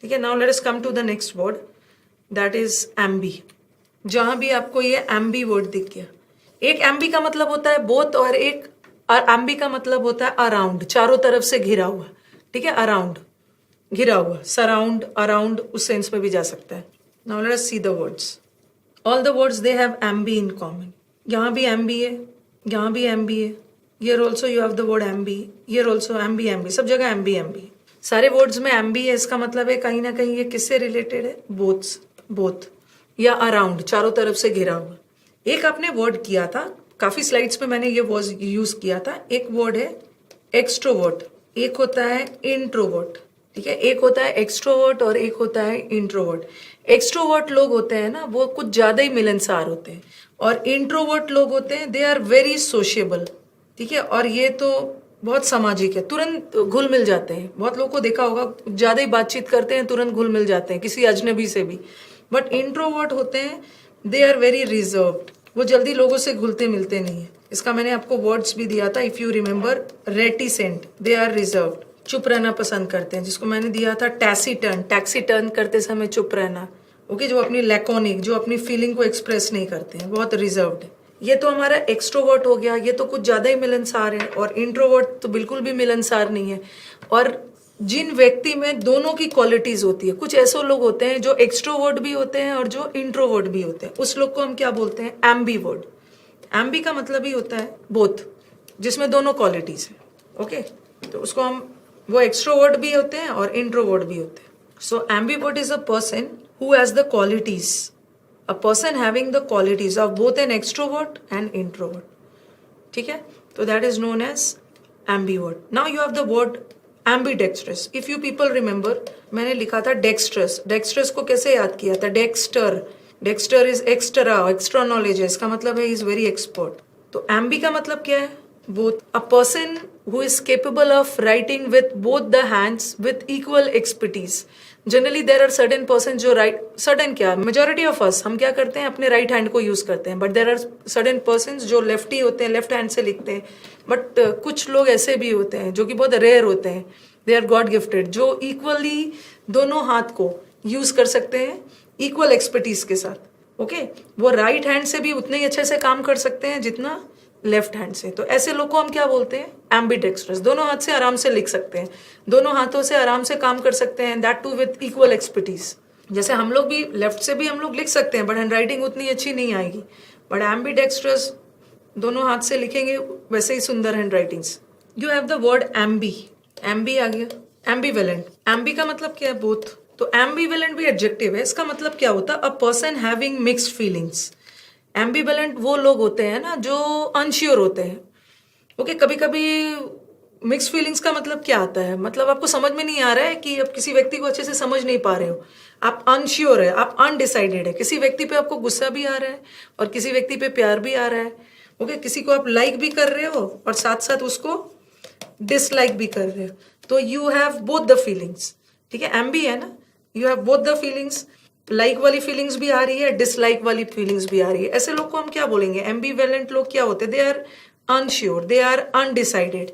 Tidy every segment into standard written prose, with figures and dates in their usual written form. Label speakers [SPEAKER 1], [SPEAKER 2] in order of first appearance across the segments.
[SPEAKER 1] ठीक है, now let us come to the next word that is ambi. जहां भी आपको ये एम्बी वर्ड दिख गया, एक एम्बी का मतलब होता है बोथ और एक एम्बी का मतलब होता है अराउंड, चारों तरफ से घिरा हुआ। ठीक है, अराउंड घिरा हुआ, सराउंड, अराउंड, उस सेंस में भी जा सकता है। Now let us see the words. All the words they have ambi in common. यहाँ भी एम्बी है, यहाँ भी एम्बी है, here also you have the word ambi, here also ambi ambi, सब जगह एम्बी एम्बी। सारे वर्ड्स में एम्बी है, इसका मतलब है कहीं ना कहीं ये किससे रिलेटेड है, बोथ्स, बोथ या अराउंड, चारों तरफ से घिरा हुआ। एक आपने वर्ड किया था, काफी स्लाइड्स में मैंने ये वर्ड यूज किया था। एक वर्ड है एक्सट्रोवर्ट, एक होता है इंट्रोवर्ट। ठीक है, एक होता है एक्सट्रोवर्ट और एक होता है इंट्रोवर्ट। एक्सट्रोवर्ट लोग होते हैं ना, वो कुछ ज्यादा ही मिलनसार होते हैं, और इंट्रोवर्ट लोग होते हैं दे आर वेरी सोशिएबल। ठीक है, और ये तो बहुत सामाजिक है, तुरंत घुल मिल जाते हैं। बहुत लोगों को देखा होगा, ज्यादा ही बातचीत करते हैं, तुरंत घुल मिल जाते हैं किसी अजनबी से भी। बट इंट्रोवर्ट होते हैं दे आर वेरी रिजर्व्ड, वो जल्दी लोगों से घुलते मिलते नहीं है। इसका मैंने आपको वर्ड्स भी दिया था, if you remember, reticent, they are reserved, चुप रहना पसंद करते हैं। जिसको मैंने दिया था टैक्सीटर्न, टैक्सीटर्न करते समय चुप रहना। ओके, जो अपनी लैकोनिक, जो अपनी फीलिंग को एक्सप्रेस नहीं करते हैं, बहुत रिजर्व्ड है। ये तो हमारा एक्सट्रोवर्ट हो गया, ये तो कुछ ज्यादा ही मिलनसार है, और इंट्रोवर्ट तो बिल्कुल भी मिलनसार नहीं है। और जिन व्यक्ति में दोनों की क्वालिटीज होती है, कुछ ऐसे लोग होते हैं जो एक्सट्रोवर्ट भी होते हैं और जो इंट्रोवर्ट भी होते हैं, उस लोग को हम क्या बोलते हैं, एम्बीवर्ट। एम्बी का मतलब ही होता है बोथ, जिसमें दोनों क्वालिटीज है। ओके, तो उसको हम, वो एक्सट्रोवर्ट भी होते हैं और इंट्रोवर्ट भी होते हैं। So ambivert is a person who has the qualities, a person having the qualities of both an extrovert and introvert. ठीक है, तो that is known as ambivert. Now you have the word ambidextrous. If you people remember, मैंने लिखा था dexterous. Dexterous को कैसे याद किया था, dexter. Dexter is extra, extra knowledge है, इसका मतलब है is very expert. तो ambi का मतलब क्या है, both. A person who is capable of writing with both the hands with equal expertise. Generally there are certain person जो राइट, सर्टेन क्या, मेजोरिटी ऑफ अस हम क्या करते हैं, अपने राइट हैंड को यूज करते हैं। But there are certain person जो लेफ्टी होते हैं, लेफ्ट हैंड से लिखते हैं। बट कुछ लोग ऐसे भी होते हैं जो कि बहुत रेयर होते हैं, दे आर गॉड गिफ्टेड, जो इक्वली दोनों हाथ को यूज कर सकते हैं इक्वल एक्सपर्टीज के साथ। ओके, वो राइट हैंड से भी उतने ही अच्छे से काम कर सकते हैं जितना लेफ्ट हैंड से। तो ऐसे लोग को हम क्या बोलते हैं, एम्बीडेक्स्ट्रस। दोनों हाथ से आराम से लिख सकते हैं, दोनों हाथों से आराम से काम कर सकते हैं, that too with equal expertise. जैसे हम लोग भी लेफ्ट से भी हम लोग लिख सकते हैं, बट हैंड राइटिंग उतनी अच्छी नहीं आएगी। बट एम्बीडेक्स्ट्रस, दोनों हाथ से लिखेंगे वैसे ही सुंदर handwritings. You have the word ambi, ambi आ गया। एम्बीवेलेंट, एम्बी का मतलब क्या है, बोथ। तो एम्बीवेलेंट भी एडजेक्टिव है, इसका मतलब क्या होता है, a person having mixed feelings. Ambivalent वो लोग होते हैं ना जो अनश्योर होते हैं। ओके, कभी कभी मिक्स फीलिंग्स का मतलब क्या आता है, मतलब आपको समझ में नहीं आ रहा है कि आप किसी व्यक्ति को अच्छे से समझ नहीं पा रहे हो, आप अनश्योर है, आप अनडिसाइडेड है। किसी व्यक्ति पे आपको गुस्सा भी आ रहा है और किसी व्यक्ति पे प्यार भी आ रहा है। ओके, किसी को आप लाइक भी कर रहे हो और साथ साथ उसको डिसलाइक भी कर रहे हो, तो you have both the feelings. ठीक है, एम्बी है ना, you have both the feelings, like वाली फीलिंग्स भी आ रही है, डिसलाइक वाली फीलिंग्स भी आ रही है। ऐसे लोग को हम क्या बोलेंगे, एम्बीवेलेंट लोग क्या होते हैं, they are unsure, they are undecided.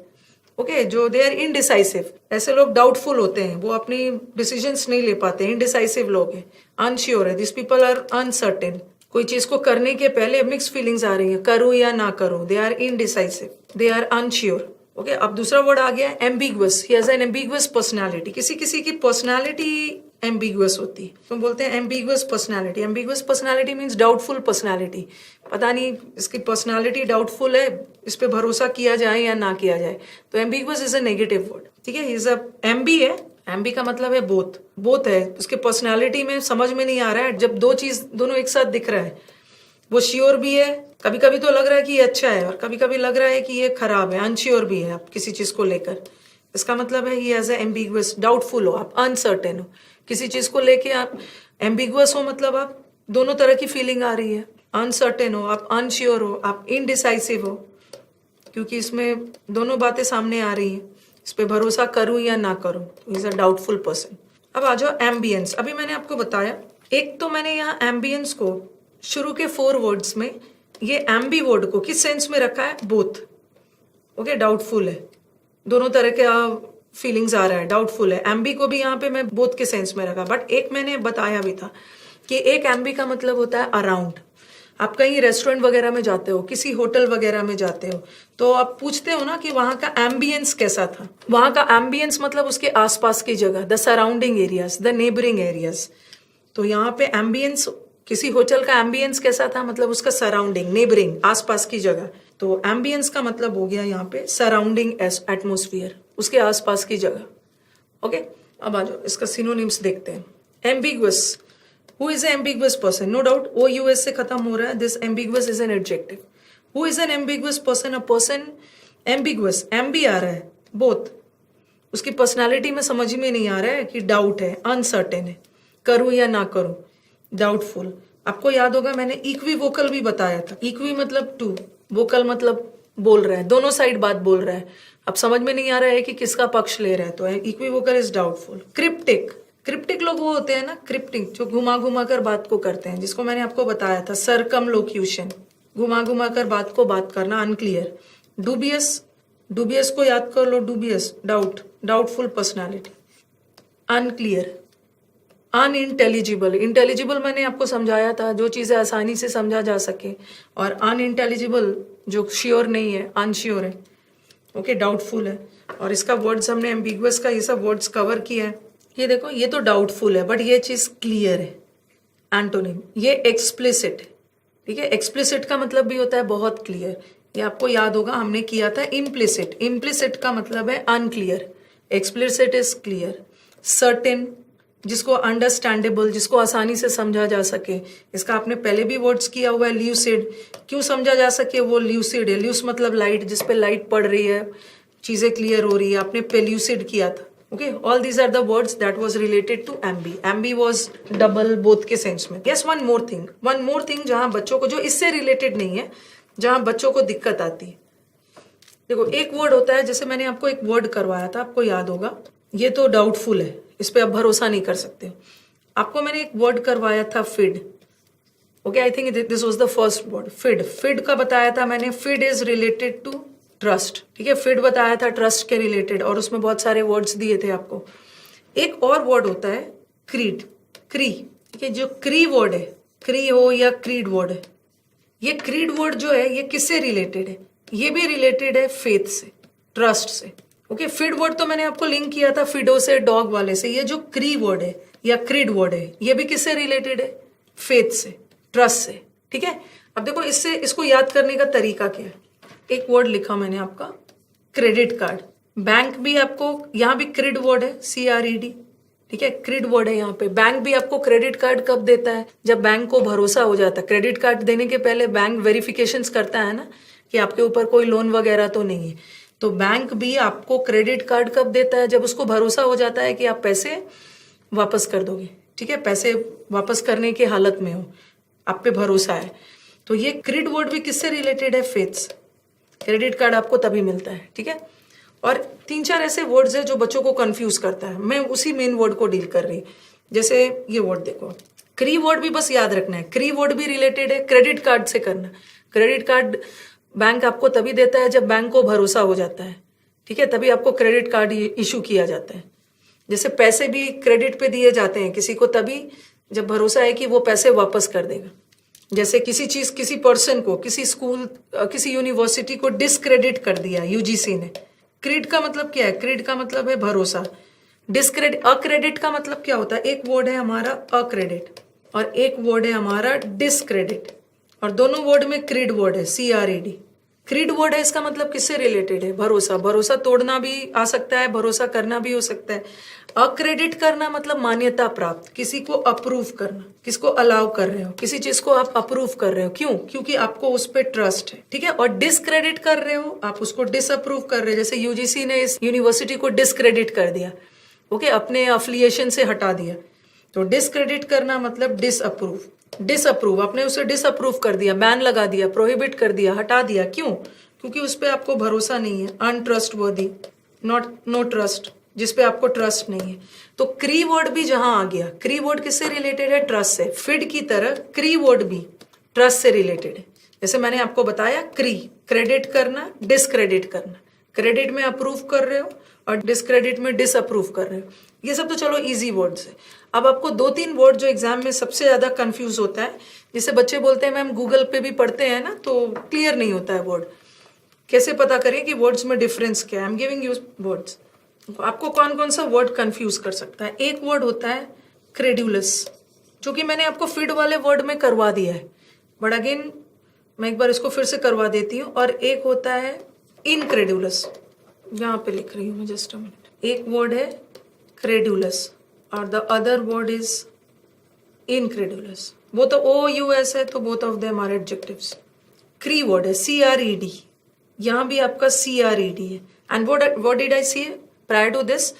[SPEAKER 1] Okay, जो दे आर इनडिसाइसिव, ऐसे लोग डाउटफुल होते हैं, वो अपनी डिसीजंस नहीं ले पाते, इनडिसाइसिव लोग हैं। अनश्योर है, दिस पीपल आर अनसर्टेन, कोई चीज को करने के पहले मिक्स फीलिंग्स आ रही है, करूं या ना करूं, they are indecisive, they are unsure. Okay, अब दूसरा वर्ड आ गया ambiguous, he has an ambiguous personality. किसी किसी की पर्सनालिटी एम्बिगुअस होती है, तो बोलते हैं ambiguous personality. Ambiguous personality means doubtful personality, पता नहीं इसकी पर्सनालिटी डाउटफुल है, इस पे भरोसा किया जाए या ना किया जाए, तो ambiguous is a negative word. ठीक है, इज अ एम्बी है, एम्बी का मतलब है बोथ, बोथ है, उसके पर्सनालिटी में समझ में नहीं आ रहा है। जब दो चीज दोनों एक साथ दिख रहा है, वो श्योर भी है, कभी कभी तो लग रहा है कि ये अच्छा है और कभी कभी लग रहा है कि ये खराब है, अनश्योर भी है आप किसी चीज को लेकर। इसका मतलब है ही एज ए एम्बिगुअस, डाउटफुल हो आप, अनसर्टेन हो किसी चीज को लेके, आप एम्बिगुअस हो मतलब आप दोनों तरह की फीलिंग आ रही है, अनसर्टेन हो आप, अनश्योर हो आप, इनडिसाइसिव हो, क्योंकि इसमें दोनों बातें सामने आ रही हैं, इस पे भरोसा करूं या ना करूं, इज अ डाउटफुल पर्सन। अब आ जाओ एम्बियंस। अभी मैंने आपको बताया, एक तो मैंने यहाँ एम्बियंस को शुरू के 4 वर्ड्स में ये एम्बी वर्ड को किस सेंस में रखा है, बोथ। ओके, डाउटफुल है, दोनों तरह के फीलिंग्स आ रहा है, डाउटफुल है। एम्बी को भी यहाँ पे मैं बोथ के सेंस में रखा, बट एक मैंने बताया भी था कि एक एम्बी का मतलब होता है अराउंड। आप कहीं रेस्टोरेंट वगैरह में जाते हो, किसी होटल वगैरह में जाते हो, तो आप पूछते हो ना कि वहां का एम्बियंस कैसा था। वहां का एम्बियंस मतलब उसके आसपास की जगह, the surrounding areas, the neighbouring areas. तो यहाँ पे एम्बियंस, किसी होटल का एम्बियंस कैसा था, मतलब उसका सराउंडिंग, नेबरिंग, आसपास की जगह। तो एम्बियंस का मतलब हो गया यहाँ पे सराउंडिंग एटमोस्फियर, उसके आसपास की जगह। ओके, अब आ जाओ इसका सिनोनिम्स देखते हैं। Ambiguous, who is ambiguous person, no doubt O U S से खत्म हो रहा है, this ambiguous is an adjective. Who is an ambiguous person, a person ambiguous, ambi आ रहा है बोथ, उसकी पर्सनालिटी में समझ में नहीं आ रहा है कि डाउट है, अनसर्टेन है, करूं या ना करूं, डाउटफुल। आपको याद होगा मैंने इक्वी वोकल भी बताया था। इक्वी मतलब टू, वोकल मतलब बोल रहा है, दोनों साइड बात बोल रहा है। अब समझ में नहीं आ रहा है कि किसका पक्ष ले रहा है, तो equi vocal is doubtful. Cryptic, cryptic लोग वो होते हैं ना, क्रिप्टिक, जो घुमा घुमा कर बात को करते हैं, जिसको मैंने आपको बताया था सरकमलोक्यूशन, घुमा घुमा कर बात को बात करना, अनक्लियर। डूबियस, डूबियस को याद कर लो, dubious doubt, doubtful personality. Unclear, unintelligible, intelligible मैंने आपको समझाया था, जो चीजें आसानी से समझा जा सके, और अनइंटेलिजिबल जो श्योर नहीं है, अनश्योर है। ओके, डाउटफुल है। और इसका वर्ड्स हमने एम्बिगुअस का ये सब वर्ड्स कवर किया है। ये देखो, ये तो डाउटफुल है, बट ये चीज क्लियर है, एंटोनिम। ये एक्सप्लिसिट है, ठीक है। एक्सप्लिसिट का मतलब भी होता है बहुत क्लियर, ये आपको याद होगा हमने किया था। इम्प्लिसिट, इम्प्लिसिट का मतलब है unclear, explicit is clear. Certain, जिसको अंडरस्टैंडेबल, जिसको आसानी से समझा जा सके, इसका आपने पहले भी वर्ड्स किया हुआ है। ल्यूसिड, क्यों समझा जा सके, वो ल्यूसिड है। ल्यूस मतलब लाइट, जिसपे लाइट पड़ रही है, चीजें क्लियर हो रही है, आपने पेल्यूसिड किया था। Okay, all these are the words that was related to ambi. Ambi was double both के सेंस में। यस, वन मोर थिंग जहां बच्चों को, जो इससे रिलेटेड नहीं है, जहां बच्चों को दिक्कत आती है। देखो, एक वर्ड होता है, जैसे मैंने आपको एक वर्ड करवाया था, आपको याद होगा, ये तो डाउटफुल है, इस पे आप भरोसा नहीं कर सकते। आपको मैंने एक वर्ड करवाया था फिड। Okay, I think this was the first word, फिड। फिड का बताया था मैंने, फिड इज रिलेटेड टू ट्रस्ट, ठीक है। फिड बताया था ट्रस्ट के रिलेटेड, और उसमें बहुत सारे वर्ड्स दिए थे आपको। एक और वर्ड होता है क्रीड, क्री, ठीक है। जो क्री वर्ड है, क्री हो या क्रीड वर्ड है, ये क्रीड वर्ड जो है, ये किससे रिलेटेड है, ये भी रिलेटेड है फेथ से, ट्रस्ट से। ओके, फिड वर्ड तो मैंने आपको लिंक किया था फिडो से, डॉग वाले से। ये जो क्री वर्ड है या क्रीड वर्ड है, ये भी किससे रिलेटेड है, फेथ से, ट्रस्ट से, ठीक है। अब देखो, इससे इसको याद करने का तरीका क्या है। एक वर्ड लिखा मैंने आपका, क्रेडिट कार्ड। बैंक भी आपको, यहाँ भी क्रिड वर्ड है, CRED, ठीक है, क्रिड वर्ड है यहाँ पे। बैंक भी आपको क्रेडिट कार्ड कब देता है, जब बैंक को भरोसा हो जाता है। क्रेडिट कार्ड देने के पहले बैंक वेरिफिकेशंस करता है ना, कि आपके ऊपर कोई लोन वगैरह तो नहीं है। तो बैंक भी आपको क्रेडिट कार्ड कब देता है, जब उसको भरोसा हो जाता है कि आप पैसे वापस कर दोगे, ठीक है, पैसे वापस करने की हालत में हो, आप पे भरोसा है। तो ये क्रेडिट वर्ड भी किससे रिलेटेड है, फेथ से। क्रेडिट कार्ड आपको तभी मिलता है, ठीक है। और 3-4 ऐसे वर्ड्स है जो बच्चों को कंफ्यूज करता है, मैं उसी मेन वर्ड को डील कर रही। जैसे ये वर्ड देखो, क्री वर्ड भी बस याद रखना है, क्री वर्ड भी रिलेटेड है क्रेडिट कार्ड से करना। क्रेडिट कार्ड बैंक आपको तभी देता है जब बैंक को भरोसा हो जाता है, ठीक है, तभी आपको क्रेडिट कार्ड इशू किया जाता है। जैसे पैसे भी क्रेडिट पे दिए जाते हैं किसी को तभी जब भरोसा है कि वो पैसे वापस कर देगा। जैसे किसी चीज, किसी पर्सन को, किसी स्कूल, किसी यूनिवर्सिटी को डिस्क्रेडिट कर दिया UGC ने। क्रेडिट का मतलब क्या है, क्रेडिट का मतलब है भरोसा। डिस्क्रेडिट, अक्रेडिट का मतलब क्या होता है, एक वर्ड है हमारा अक्रेडिट और एक वर्ड है हमारा डिस्क्रेडिट, और दोनों वर्ड में क्रीड वर्ड है, CRED। क्रीड वर्ड है, इसका मतलब किससे रिलेटेड है, भरोसा। भरोसा तोड़ना भी आ सकता है, भरोसा करना भी हो सकता है। अक्रेडिट करना मतलब मान्यता प्राप्त, किसी को अप्रूव करना, किसको अलाउ कर रहे हो, किसी चीज को आप अप्रूव कर रहे हो, क्यों, क्योंकि आपको उस पर ट्रस्ट है, ठीक है। और डिस्क्रेडिट कर रहे हो, आप उसको डिसअप्रूव कर रहे हो। जैसे UGC ने इस यूनिवर्सिटी को डिस्क्रेडिट कर दिया, ओके, अपने अफिलिएशन से हटा दिया। तो डिस्क्रेडिट करना मतलब डिसअप्रूव। डिसअप्रूव, आपने उसे डिसअप्रूव कर दिया, बैन लगा दिया, प्रोहिबिट कर दिया, हटा दिया, क्यों, क्योंकि उस पर आपको भरोसा नहीं है, अनट्रस्टवर्दी, नो ट्रस्ट, जिसपे आपको ट्रस्ट नहीं है। तो क्री वर्ड भी जहां आ गया, क्री वर्ड किससे रिलेटेड है, ट्रस्ट से। फिड की तरह क्री वर्ड भी ट्रस्ट से रिलेटेड है। जैसे मैंने आपको बताया, क्री क्रेडिट करना, डिस्क्रेडिट करना। क्रेडिट में अप्रूव कर रहे हो और डिसक्रेडिट में डिसअप्रूव कर रहे हो। ये सब तो चलो इजी वर्ड्स है। अब आपको 2-3 वर्ड जो एग्जाम में सबसे ज्यादा कंफ्यूज होता है, जिसे बच्चे बोलते हैं मैम गूगल पे भी पढ़ते हैं ना तो क्लियर नहीं होता है वर्ड, कैसे पता करें कि वर्ड्स में डिफरेंस क्या है। I am giving you words. आपको कौन कौन सा वर्ड कंफ्यूज कर सकता है। एक वर्ड होता है क्रेड्यूलस, जो कि मैंने आपको फीड वाले वर्ड में करवा दिया है, बट अगेन मैं एक बार इसको फिर से करवा देती हूँ। और एक होता है इनक्रेड्यूलस, यहाँ पे लिख रही हूँ मैं, जस्ट अ मिनट। एक वर्ड है क्रेड्यूलस और the other word is incredulous. वो तो OUS है, तो both of them are adjectives. क्री वर्ड है CRED, यहाँ भी आपका CRED है। And what did I see prior to this,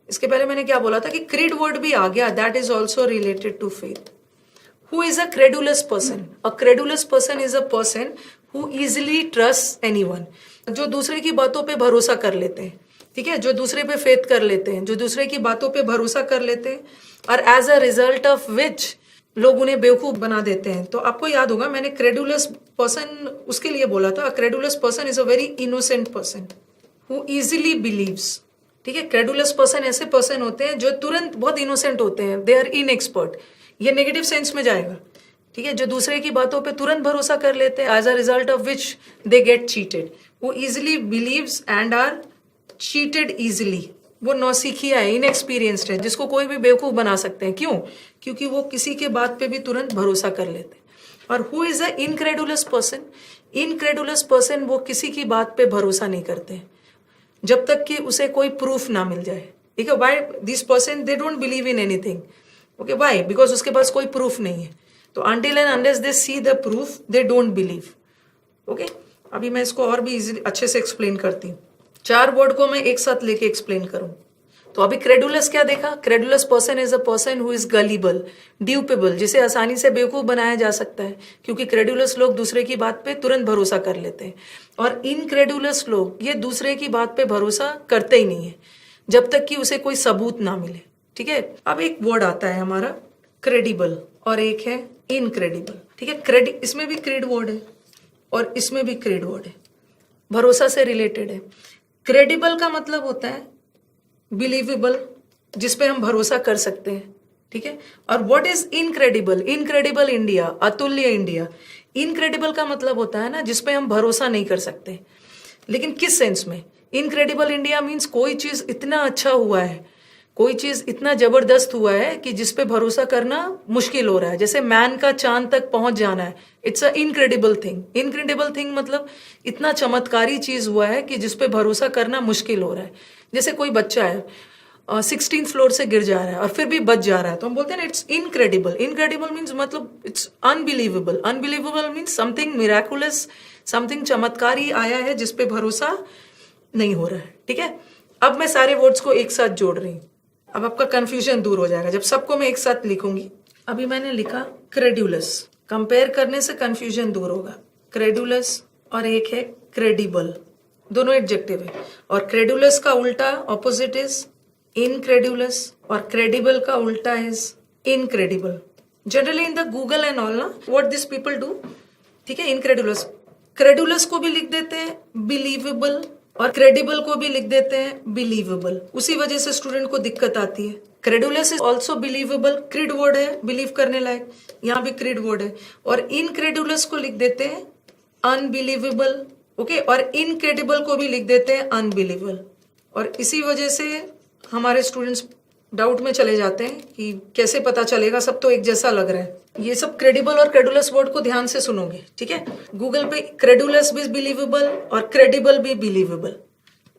[SPEAKER 1] इसके पहले मैंने क्या बोला था कि क्रीड वर्ड भी आ गया, that is also related to faith. Who is a credulous person? A credulous person is a person who easily trusts anyone. जो दूसरे की बातों पे भरोसा कर लेते हैं, ठीक है, जो दूसरे पे फेथ कर लेते हैं, जो दूसरे की बातों पे भरोसा कर लेते हैं, और as a result of which लोग उन्हें बेवकूफ बना देते हैं। तो आपको याद होगा मैंने क्रेडुलस पर्सन उसके लिए बोला था, credulous person is a very innocent person who easily believes. ठीक है, क्रेडुलस पर्सन ऐसे पर्सन होते हैं जो तुरंत बहुत इनोसेंट होते हैं, दे आर इनएक्सपर्ट। ये नेगेटिव सेंस में जाएगा, ठीक है, जो दूसरे की बातों पे तुरंत भरोसा कर लेते हैं, as a result of which they get cheated. वो easily believes and are cheated easily. वो नौसिखिया है, इनएक्सपीरियंस्ड है, जिसको कोई भी बेवकूफ बना सकते हैं। क्यों? क्योंकि वो किसी के बात पे भी तुरंत भरोसा कर लेते हैं। और who is a incredulous person? Incredulous person वो किसी की बात पे भरोसा नहीं करते जब तक कि उसे कोई प्रूफ ना मिल जाए। ठीक है, why this person they don't believe in anything. Okay, why? Because उसके पास कोई प्रूफ नहीं है। तो until and unless they see the proof they don't believe. Okay, अभी मैं इसको और भी इजीली अच्छे से एक्सप्लेन करती हूँ। 4 वर्ड को मैं एक साथ लेके एक्सप्लेन करूँ तो अभी क्रेडुलस क्या देखा? Credulous person is a person who is gullible, dupable, जिसे आसानी से बेवकूफ बनाया जा सकता है, क्योंकि क्रेडुलस लोग दूसरे की बात पे तुरंत भरोसा कर लेते हैं। और इनक्रेडुलस लोग ये दूसरे की बात पे भरोसा करते ही नहीं है जब तक कि उसे कोई सबूत ना मिले। ठीक है, अब एक वर्ड आता है हमारा क्रेडिबल और एक है इनक्रेडिबल। ठीक है, इसमें भी क्रेड वर्ड है और इसमें भी क्रेड वर्ड है, भरोसा से रिलेटेड है। क्रेडिबल का मतलब होता है बिलीवेबल, जिसपे हम भरोसा कर सकते हैं। ठीक है, और what is incredible? Incredible India, अतुल्य इंडिया। इनक्रेडिबल का मतलब होता है ना जिसपे हम भरोसा नहीं कर सकते। लेकिन किस सेंस में? इनक्रेडिबल इंडिया मीन्स कोई चीज इतना अच्छा हुआ है, कोई चीज इतना जबरदस्त हुआ है कि जिसपे भरोसा करना मुश्किल हो रहा है। जैसे मैन का चांद तक पहुंच जाना है, it's a incredible thing. Incredible thing मतलब इतना चमत्कारी चीज हुआ है कि जिसपे भरोसा करना मुश्किल हो रहा है। जैसे कोई बच्चा है 16th फ्लोर से गिर जा रहा है और फिर भी बच जा रहा है, तो हम बोलते हैं ना इट्स इनक्रेडिबल। इनक्रेडिबल मीन्स मतलब it's unbelievable. Unbelievable means something miraculous, something चमत्कारी आया है जिसपे भरोसा नहीं हो रहा है। ठीक है, अब मैं सारे वर्ड्स को एक साथ जोड़ रही हूँ। अब आपका कंफ्यूजन दूर हो जाएगा जब सबको मैं एक साथ लिखूंगी। अभी मैंने लिखा क्रेड्यूलस, कंपेयर करने से कंफ्यूजन दूर होगा। क्रेड्यूलस और एक है क्रेडिबल, दोनों एडजेक्टिव है। और क्रेड्यूलस का उल्टा ऑपोजिट इज इनक्रेड्यूलस और क्रेडिबल का उल्टा is incredible. Generally in the Google and all ना व्हाट दिस पीपल डू, ठीक है, इनक्रेडुलस, क्रेडुलस को भी लिख देते हैं बिलीवेबल और क्रेडिबल को भी लिख देते हैं बिलीवेबल। उसी वजह से स्टूडेंट को दिक्कत आती है। Credulous is also believable, creed word है, बिलीव करने लायक, यहाँ भी क्रीड वर्ड है। और इनक्रेडुलस को लिख देते हैं अनबिलीवेबल, ओके, और इनक्रेडिबल को भी लिख देते हैं अनबिलीवेबल। और इसी वजह से हमारे स्टूडेंट्स डाउट में चले जाते हैं कि कैसे पता चलेगा, सब तो एक जैसा लग रहा है। ये सब क्रेडिबल और क्रेडुलस वर्ड को ध्यान से सुनोगे, ठीक है। गूगल पे क्रेडुलस भी बिलीवेबल और क्रेडिबल भी बिलीवेबल,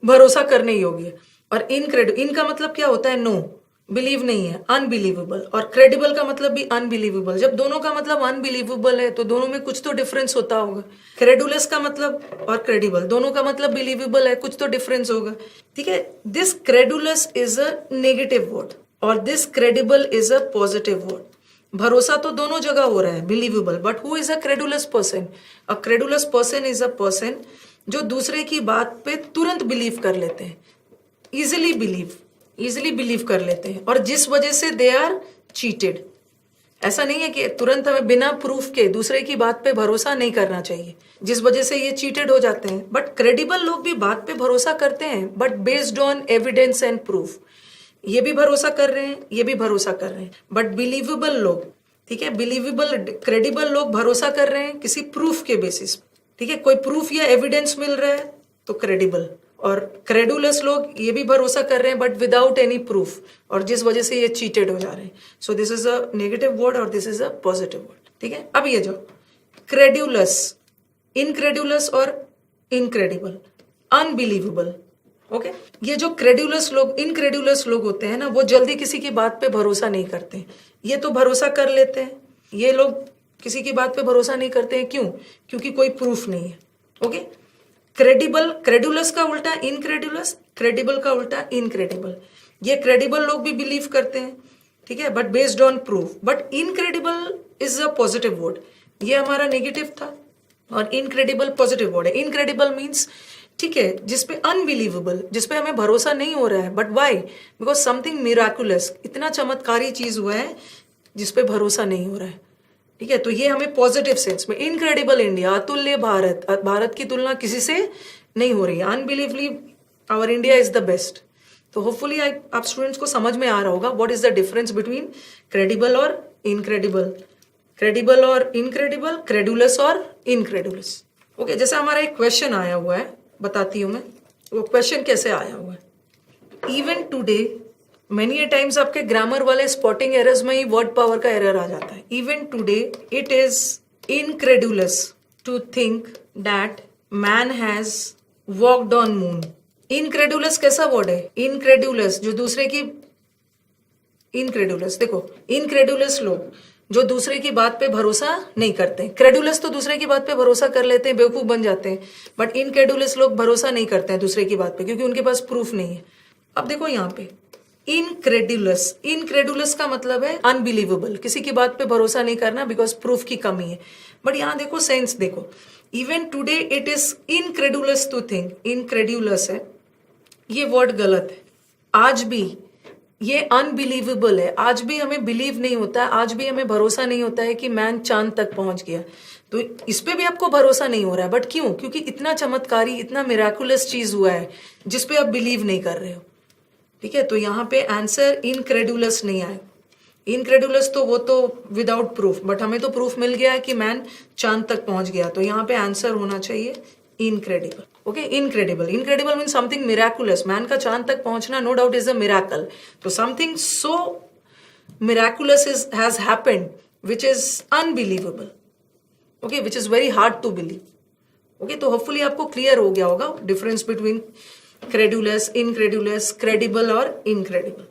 [SPEAKER 1] भरोसा करने योग्य। और इन का मतलब क्या होता है? नो, बिलीव नहीं है, अनबिलीवेबल। और क्रेडिबल का मतलब भी अनबिलीवेबल। जब दोनों का मतलब अनबिलीवेबल है तो दोनों में कुछ तो डिफरेंस होता होगा। क्रेडुलस का मतलब और क्रेडिबल दोनों का मतलब बिलीवेबल है, कुछ तो डिफरेंस होगा, ठीक है। This credulous is a negative word और this credible is a positive word. भरोसा तो दोनों जगह हो रहा है, believable, but who is a credulous person? A credulous person is a person जो दूसरे की बात पे तुरंत बिलीव कर लेते हैं, इजिली बिलीव कर लेते हैं, और जिस वजह से दे आर चीटेड ऐसा नहीं है कि तुरंत हमें बिना प्रूफ के दूसरे की बात पे भरोसा नहीं करना चाहिए, जिस वजह से ये चीटेड हो जाते हैं। बट क्रेडिबल लोग भी बात पे भरोसा करते हैं, but based on evidence and proof. ये भी भरोसा कर रहे हैं, ये भी भरोसा कर रहे हैं। बट बिलीवेबल लोग, ठीक है, बिलीवेबल क्रेडिबल लोग भरोसा कर रहे हैं किसी प्रूफ के बेसिस, ठीक है, कोई प्रूफ या एविडेंस मिल रहा है तो क्रेडिबल। और क्रेडुलस लोग ये भी भरोसा कर रहे हैं बट विदाउट एनी प्रूफ, और जिस वजह से ये चीटेड हो जा रहे हैं। So this is a negative word और this is a positive word, ठीक है। अब ये जो क्रेडुलस, इनक्रेडुलस और इनक्रेडिबल, अनबिलीवेबल, ओके। ये जो क्रेडुलस लोग, इनक्रेडुलस लोग होते हैं ना, वो जल्दी किसी की बात पे भरोसा नहीं करते। ये तो भरोसा कर लेते हैं, ये लोग किसी की बात पे भरोसा नहीं करते हैं। क्यों? क्योंकि कोई प्रूफ नहीं है, ओके। क्रेडिबल, क्रेडुलस का उल्टा इनक्रेडुलस, क्रेडिबल का उल्टा इनक्रेडिबल। ये क्रेडिबल लोग भी बिलीव करते हैं, ठीक है, but based on proof. But incredible is a positive word, ये हमारा नेगेटिव था, और इनक्रेडिबल पॉजिटिव वर्ड है। इनक्रेडिबल मीन्स, ठीक है, जिसपे अनबिलीवेबल, जिसपे हमें भरोसा नहीं हो रहा है। But why? Because something miraculous, इतना चमत्कारी चीज हुआ है जिसपे भरोसा नहीं हो रहा है, ठीक है। तो ये हमें पॉजिटिव सेंस में, इनक्रेडिबल इंडिया, अतुल्य भारत, भारत की तुलना किसी से नहीं हो रही है, unbelievably our India is the best. तो होपफुली आप स्टूडेंट्स को समझ में आ रहा होगा what is the difference between credible और इनक्रेडिबल, क्रेडिबल और इनक्रेडिबल, क्रेडुलस और इनक्रेडुलस, ओके। जैसे हमारा एक क्वेश्चन आया हुआ है, बताती हूं मैं वो क्वेश्चन कैसे आया हुआ है। Even today many a times आपके ग्रामर वाले स्पॉटिंग एरर्स में ही वर्ड पावर का एरर आ जाता है। Even today it is incredulous to think that man has walked on moon. Incredulous कैसा वर्ड है? इनक्रेडुलस, जो दूसरे की, इनक्रेडुलस, देखो, इनक्रेडुलस लोग जो दूसरे की बात पे भरोसा नहीं करते। क्रेडुलस तो दूसरे की बात पे भरोसा कर लेते हैं, बेवकूफ बन जाते हैं। बट इनक्रेडुलस लोग भरोसा नहीं करते हैं दूसरे की बात पे, क्योंकि उनके पास प्रूफ नहीं है। अब देखो यहाँ पे इनक्रेडुलस, इनक्रेडुलस का मतलब है अनबिलीवेबल, किसी की बात पे भरोसा नहीं करना बिकॉज प्रूफ की कमी है। बट यहाँ देखो सेंस देखो, even today it is incredulous to think, incredulous है, ये वर्ड गलत है। आज भी ये अनबिलीवेबल है, आज भी हमें बिलीव नहीं होता है, आज भी हमें भरोसा नहीं होता है कि मैन चांद तक पहुंच गया। तो इस पे भी आपको भरोसा नहीं हो रहा है। बट क्यों? क्योंकि इतना चमत्कारी, इतना मिराकुलस चीज हुआ है जिसपे आप बिलीव नहीं कर रहे हो, ठीक है। तो यहाँ पे आंसर इनक्रेडुलस नहीं आए। इनक्रेडुलस तो वो तो विदाउट प्रूफ, बट हमें तो प्रूफ मिल गया है कि मैन चांद तक पहुंच गया। तो यहाँ पे आंसर होना चाहिए incredible, okay. Incredible, incredible mean something miraculous, man का चांद तक पहुंचना no doubt is a miracle. तो something so miraculous is has happened which is unbelievable, okay, which is very hard to believe, okay. तो hopefully आपको clear हो गया होगा difference between credulous, incredulous, credible और इनक्रेडिबल।